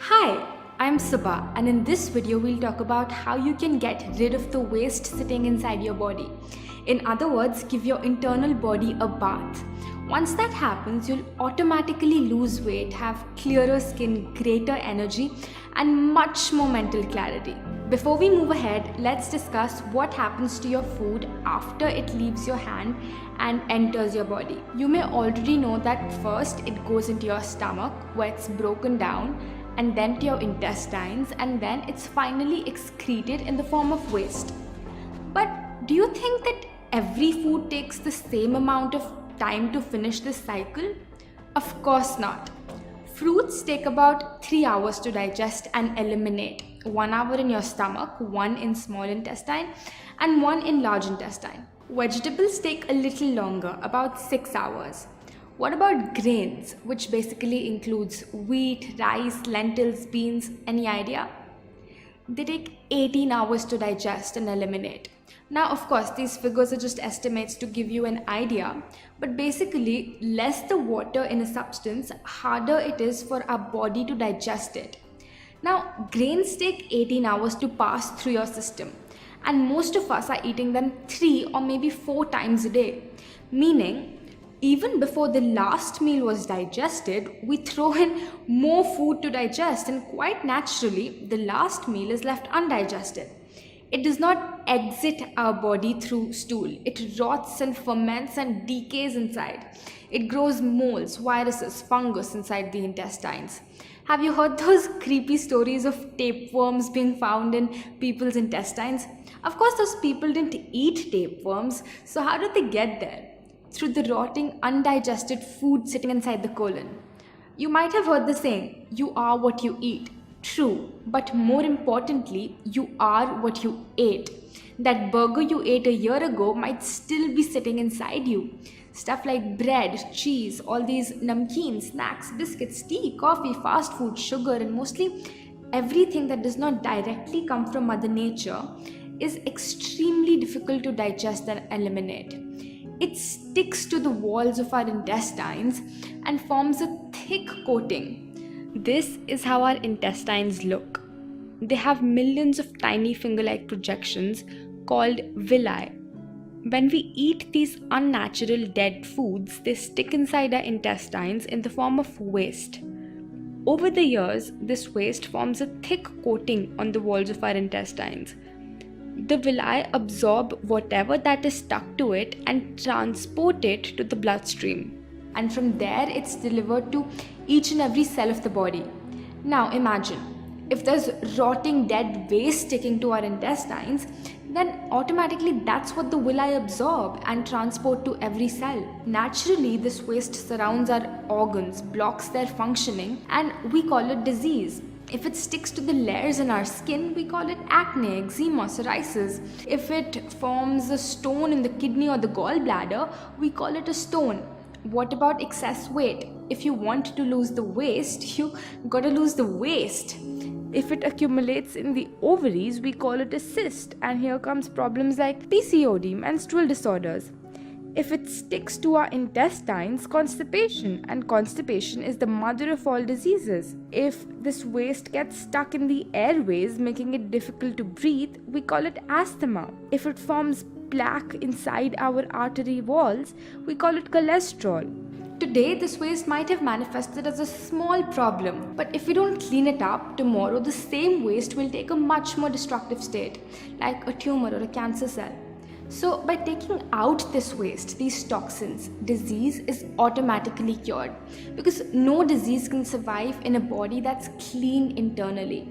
Hi, I'm Subha, and in this video we'll talk about how you can get rid of the waste sitting inside your body. In other words, give your internal body a bath. Once that happens, you'll automatically lose weight, have clearer skin, greater energy, and much more mental clarity. Before we move ahead, let's discuss what happens to your food after it leaves your hand and enters your body. You may already know that first it goes into your stomach where it's broken down, and then to your intestines, and then it's finally excreted in the form of waste. But do you think that every food takes the same amount of time to finish this cycle? Of course not. Fruits take about 3 hours to digest and eliminate. 1 hour in your stomach, 1 in small intestine, and 1 in large intestine. Vegetables take a little longer, about 6 hours. What about grains, which basically includes wheat, rice, lentils, beans? Any idea? They take 18 hours to digest and eliminate. Now, of course, these figures are just estimates to give you an idea, but basically, less the water in a substance, harder it is for our body to digest it. Now, grains take 18 hours to pass through your system, and most of us are eating them 3 or maybe 4 times a day, meaning even before the last meal was digested, we throw in more food to digest, and quite naturally, the last meal is left undigested. It does not exit our body through stool. It rots and ferments and decays inside. It grows molds, viruses, fungus inside the intestines. Have you heard those creepy stories of tapeworms being found in people's intestines? Of course, those people didn't eat tapeworms, so how did they get there? Through the rotting, undigested food sitting inside the colon. You might have heard the saying, you are what you eat. True, but more importantly, you are what you ate. That burger you ate a year ago might still be sitting inside you. Stuff like bread, cheese, all these namkeen, snacks, biscuits, tea, coffee, fast food, sugar, and mostly everything that does not directly come from Mother Nature is extremely difficult to digest and eliminate. It sticks to the walls of our intestines and forms a thick coating. This is how our intestines look. They have millions of tiny finger-like projections called villi. When we eat these unnatural dead foods, they stick inside our intestines in the form of waste. Over the years, this waste forms a thick coating on the walls of our intestines. The villi absorb whatever that is stuck to it and transport it to the bloodstream. And from there, it's delivered to each and every cell of the body. Now imagine, if there's rotting dead waste sticking to our intestines, then automatically that's what the villi absorb and transport to every cell. Naturally, this waste surrounds our organs, blocks their functioning, and we call it disease. If it sticks to the layers in our skin, we call it acne, eczema, psoriasis. If it forms a stone in the kidney or the gallbladder, we call it a stone. What about excess weight? If you want to lose the waste, you gotta lose the waste. If it accumulates in the ovaries, we call it a cyst, and here comes problems like PCOD, menstrual disorders. If it sticks to our intestines, constipation, and constipation is the mother of all diseases. If this waste gets stuck in the airways, making it difficult to breathe, we call it asthma. If it forms plaque inside our artery walls, we call it cholesterol. Today, this waste might have manifested as a small problem, but if we don't clean it up, tomorrow the same waste will take a much more destructive state, like a tumor or a cancer cell. So by taking out this waste, these toxins, disease is automatically cured, because no disease can survive in a body that's clean internally.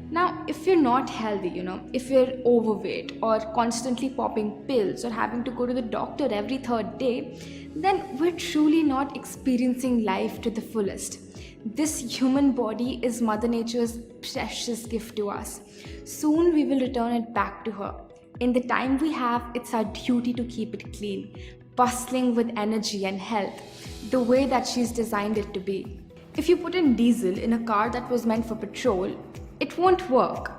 Now, if you're not healthy, if you're overweight or constantly popping pills or having to go to the doctor every 3rd day, then we're truly not experiencing life to the fullest. This human body is Mother Nature's precious gift to us. Soon we will return it back to her. In the time we have, it's our duty to keep it clean, bustling with energy and health, the way that she's designed it to be. If you put in diesel in a car that was meant for petrol, it won't work.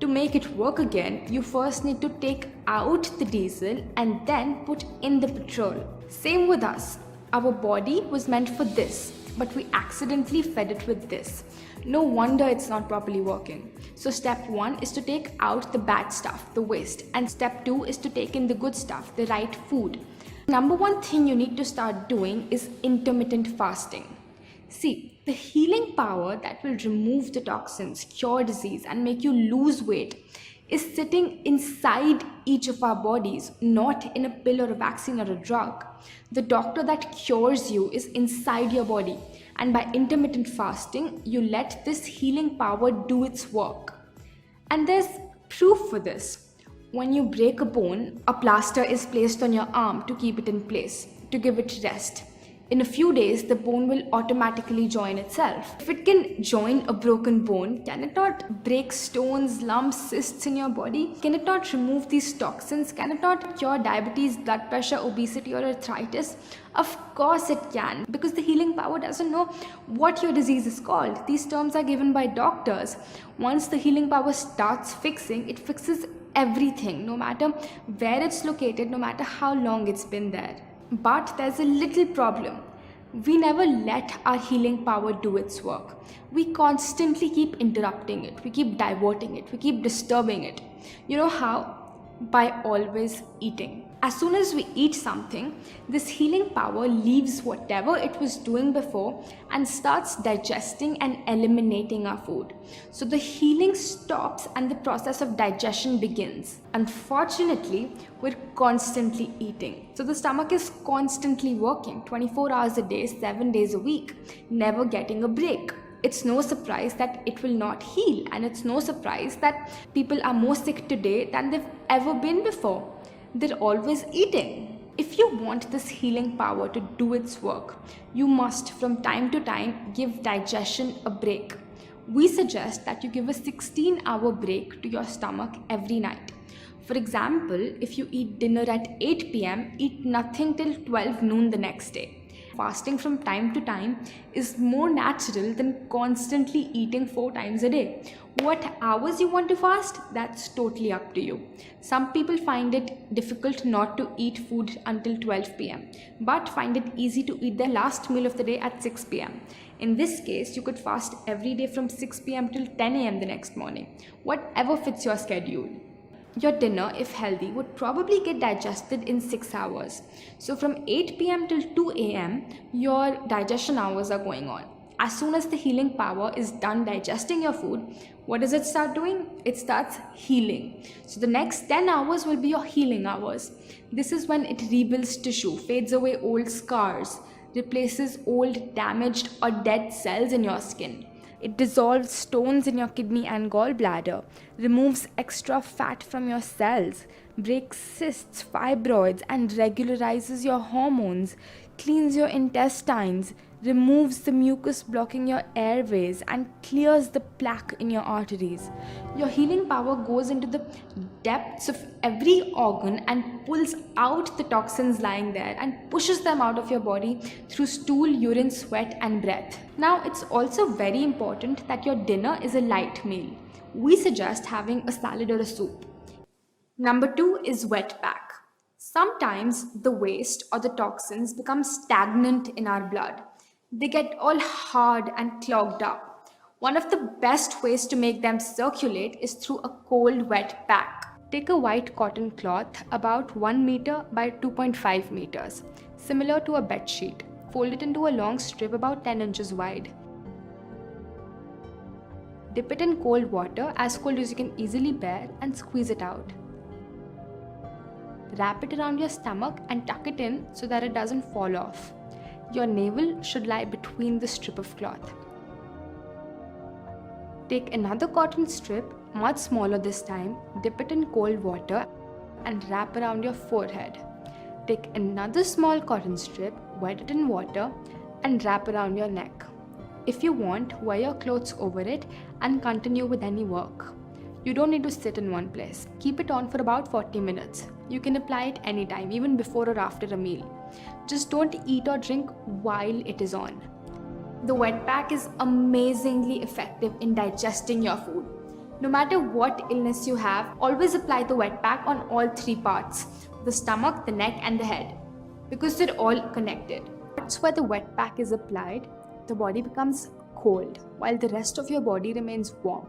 To make it work again, you first need to take out the diesel and then put in the petrol. Same with us. Our body was meant for this, but we accidentally fed it with this. No wonder it's not properly working. So step 1 is to take out the bad stuff, the waste, and step 2 is to take in the good stuff, the right food. Number one thing you need to start doing is intermittent fasting. See, the healing power that will remove the toxins, cure disease, and make you lose weight is sitting inside each of our bodies, not in a pill or a vaccine or a drug. The doctor that cures you is inside your body, and by intermittent fasting, you let this healing power do its work. And there's proof for this. When you break a bone, a plaster is placed on your arm to keep it in place, to give it rest. In a few days, the bone will automatically join itself. If it can join a broken bone, can it not break stones, lumps, cysts in your body? Can it not remove these toxins? Can it not cure diabetes, blood pressure, obesity, or arthritis? Of course it can, because the healing power doesn't know what your disease is called. These terms are given by doctors. Once the healing power starts fixing, it fixes everything, no matter where it's located, no matter how long it's been there. But there's a little problem. We never let our healing power do its work. We constantly keep interrupting it. We keep diverting it. We keep disturbing it. You know how? By always eating. As soon as we eat something, this healing power leaves whatever it was doing before and starts digesting and eliminating our food. So the healing stops and the process of digestion begins. Unfortunately, we're constantly eating. So the stomach is constantly working 24 hours a day, 7 days a week, never getting a break. It's no surprise that it will not heal, and it's no surprise that people are more sick today than they've ever been before. They're always eating. If you want this healing power to do its work, you must from time to time give digestion a break. We suggest that you give a 16-hour break to your stomach every night. For example, if you eat dinner at 8 p.m., eat nothing till 12 noon the next day. Fasting from time to time is more natural than constantly eating 4 times a day. What hours you want to fast, that's totally up to you. Some people find it difficult not to eat food until 12 p.m. but find it easy to eat their last meal of the day at 6 p.m. In this case, you could fast every day from 6 p.m. till 10 a.m. the next morning, whatever fits your schedule. Your dinner, if healthy, would probably get digested in 6 hours. So from 8 p.m. till 2 a.m., your digestion hours are going on. As soon as the healing power is done digesting your food, what does it start doing? It starts healing. So the next 10 hours will be your healing hours. This is when it rebuilds tissue, fades away old scars, replaces old, damaged, or dead cells in your skin. It dissolves stones in your kidney and gallbladder, removes extra fat from your cells, breaks cysts, fibroids, and regularizes your hormones, cleans your intestines, removes the mucus blocking your airways, and clears the plaque in your arteries. Your healing power goes into the depths of every organ and pulls out the toxins lying there and pushes them out of your body through stool, urine, sweat, and breath. Now, it's also very important that your dinner is a light meal. We suggest having a salad or a soup. Number 2 is wet pack. Sometimes the waste or the toxins become stagnant in our blood. They get all hard and clogged up. One of the best ways to make them circulate is through a cold wet pack. Take a white cotton cloth about 1 meter by 2.5 meters, similar to a bed sheet. Fold it into a long strip about 10 inches wide. Dip it in cold water, as cold as you can easily bear, and squeeze it out. Wrap it around your stomach and tuck it in so that it doesn't fall off. Your navel should lie between the strip of cloth. Take another cotton strip, much smaller this time, dip it in cold water and wrap around your forehead. Take another small cotton strip, wet it in water and wrap around your neck. If you want, wear your clothes over it and continue with any work. You don't need to sit in one place. Keep it on for about 40 minutes. You can apply it anytime, even before or after a meal. Just don't eat or drink while it is on. The wet pack is amazingly effective in digesting your food. No matter what illness you have, always apply the wet pack on all 3 parts: the stomach, the neck, and the head, because they're all connected. That's where the wet pack is applied. The body becomes cold, while the rest of your body remains warm.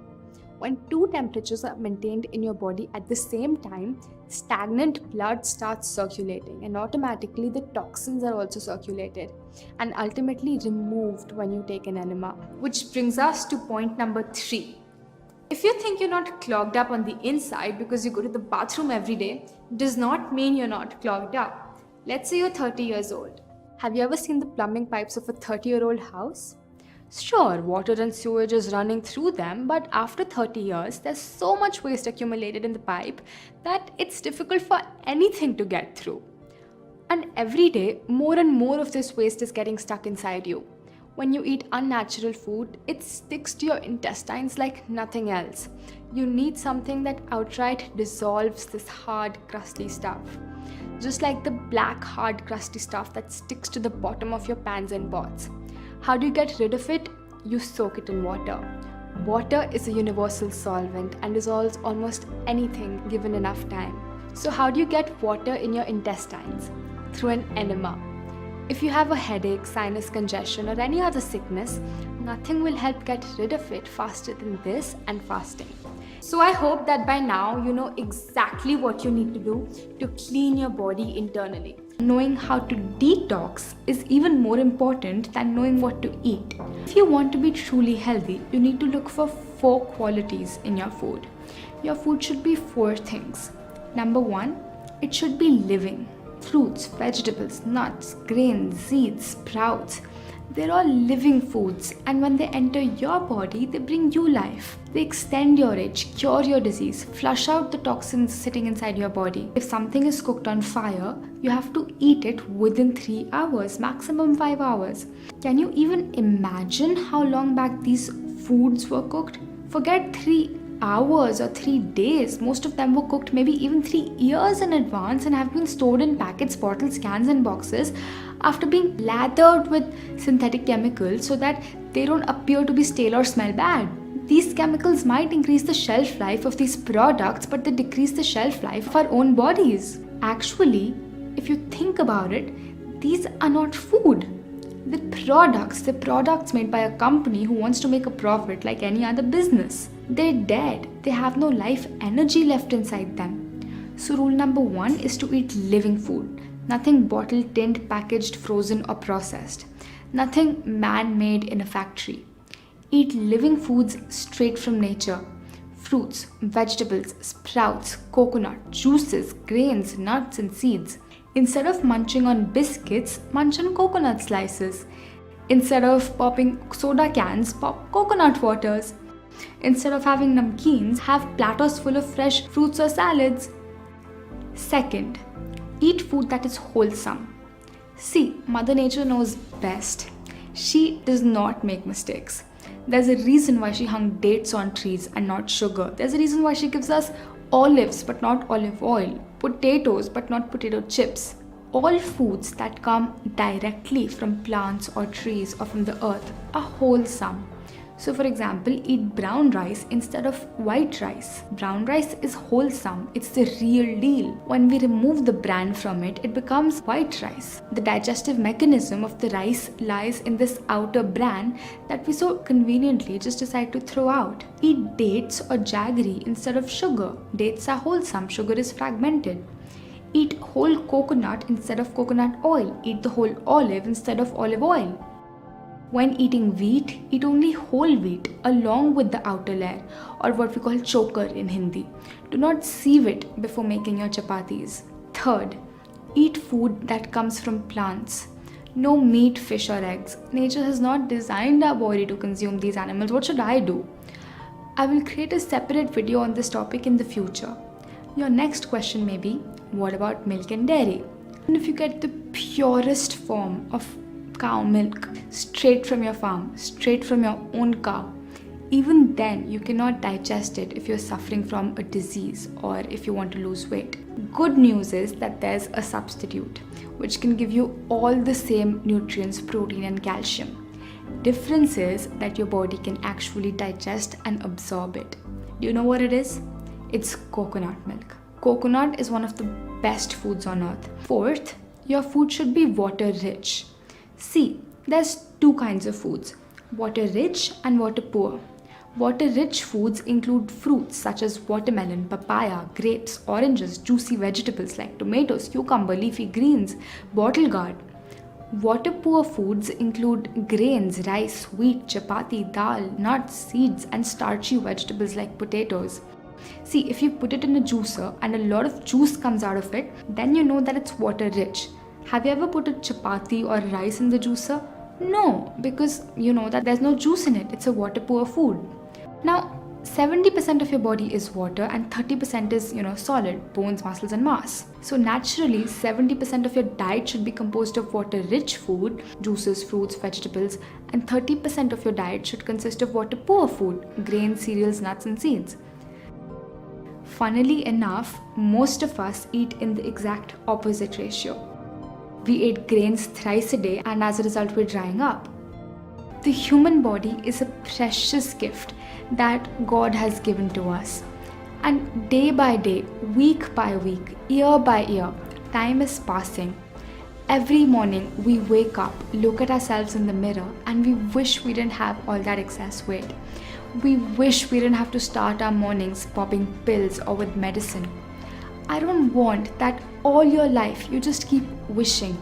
When two temperatures are maintained in your body at the same time, stagnant blood starts circulating, and automatically the toxins are also circulated and ultimately removed when you take an enema. Which brings us to point number 3. If you think you're not clogged up on the inside because you go to the bathroom every day, does not mean you're not clogged up. Let's say you're 30 years old. Have you ever seen the plumbing pipes of a 30-year-old house? Sure, water and sewage is running through them, but after 30 years, there's so much waste accumulated in the pipe that it's difficult for anything to get through. And every day, more and more of this waste is getting stuck inside you. When you eat unnatural food, it sticks to your intestines like nothing else. You need something that outright dissolves this hard, crusty stuff. Just like the black, hard, crusty stuff that sticks to the bottom of your pans and pots. How do you get rid of it? You soak it in water. Water is a universal solvent and dissolves almost anything given enough time. So how do you get water in your intestines? Through an enema. If you have a headache, sinus congestion or any other sickness, nothing will help get rid of it faster than this and fasting. So I hope that by now you know exactly what you need to do to clean your body internally. Knowing how to detox is even more important than knowing what to eat. If you want to be truly healthy, you need to look for 4 qualities in your food. Your food should be 4 things. Number 1, it should be living. Fruits, vegetables, nuts, grains, seeds, sprouts. They're all living foods, and when they enter your body, they bring you life. They extend your age, cure your disease, flush out the toxins sitting inside your body. If something is cooked on fire, you have to eat it within 3 hours, maximum 5 hours. Can you even imagine how long back these foods were cooked? Forget 3 hours or 3 days. Most of them were cooked maybe even 3 years in advance and have been stored in packets, bottles, cans and boxes after being lathered with synthetic chemicals so that they don't appear to be stale or smell bad. These chemicals might increase the shelf life of these products, but they decrease the shelf life of our own bodies. Actually, if you think about it, these are not food. The products made by a company who wants to make a profit like any other business. They're dead. They have no life energy left inside them. So rule number 1 is to eat living food. Nothing bottled, tinned, packaged, frozen or processed. Nothing man-made in a factory. Eat living foods straight from nature. Fruits, vegetables, sprouts, coconut, juices, grains, nuts and seeds. Instead of munching on biscuits, munch on coconut slices. Instead of popping soda cans, pop coconut waters. Instead of having namkeens, have platters full of fresh fruits or salads. Second, eat food that is wholesome. See, Mother Nature knows best. She does not make mistakes. There's a reason why she hung dates on trees and not sugar. There's a reason why she gives us olives but not olive oil, potatoes but not potato chips. All foods that come directly from plants or trees or from the earth are wholesome. So for example, eat brown rice instead of white rice. Brown rice is wholesome. It's the real deal. When we remove the bran from it, it becomes white rice. The digestive mechanism of the rice lies in this outer bran that we so conveniently just decide to throw out. Eat dates or jaggery instead of sugar. Dates are wholesome. Sugar is fragmented. Eat whole coconut instead of coconut oil. Eat the whole olive instead of olive oil. When eating wheat, eat only whole wheat along with the outer layer, or what we call choker in Hindi. Do not sieve it before making your chapatis. Third, eat food that comes from plants. No meat, fish or eggs. Nature has not designed our body to consume these animals. What should I do? I will create a separate video on this topic in the future. Your next question may be, what about milk and dairy? And if you get the purest form of cow milk straight from your farm, straight from your own cow, even then you cannot digest it if you're suffering from a disease or if you want to lose weight. Good news is that there's a substitute which can give you all the same nutrients, protein and calcium. Difference is that your body can actually digest and absorb it. Do you know what it is? It's coconut milk. Coconut is one of the best foods on earth. Fourth, your food should be water rich. See, there's 2 kinds of foods. Water rich and water poor. Water rich foods include fruits such as watermelon, papaya, grapes, oranges, juicy vegetables like tomatoes, cucumber, leafy greens, bottle gourd. Water poor foods include grains, rice, wheat, chapati, dal, nuts, seeds, and starchy vegetables like potatoes. See, if you put it in a juicer and a lot of juice comes out of it, then you know that it's water rich. Have you ever put a chapati or rice in the juicer? No, because you know that there's no juice in it. It's a water poor food. Now, 70% of your body is water and 30% is, solid, bones, muscles and mass. So naturally, 70% of your diet should be composed of water-rich food, juices, fruits, vegetables, and 30% of your diet should consist of water-poor food, grains, cereals, nuts and seeds. Funnily enough, most of us eat in the exact opposite ratio. We eat grains thrice a day and as a result we're drying up. The human body is a precious gift that God has given to us. And day by day, week by week, year by year, time is passing. Every morning we wake up, look at ourselves in the mirror and we wish we didn't have all that excess weight. We wish we didn't have to start our mornings popping pills or with medicine. I don't want that all your life you just keep wishing.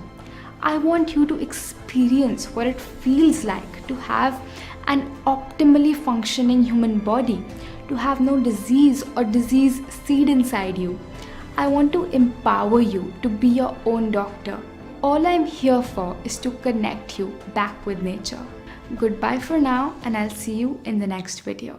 I want you to experience what it feels like to have an optimally functioning human body, to have no disease or disease seed inside you. I want to empower you to be your own doctor. All I'm here for is to connect you back with nature. Goodbye for now, and I'll see you in the next video.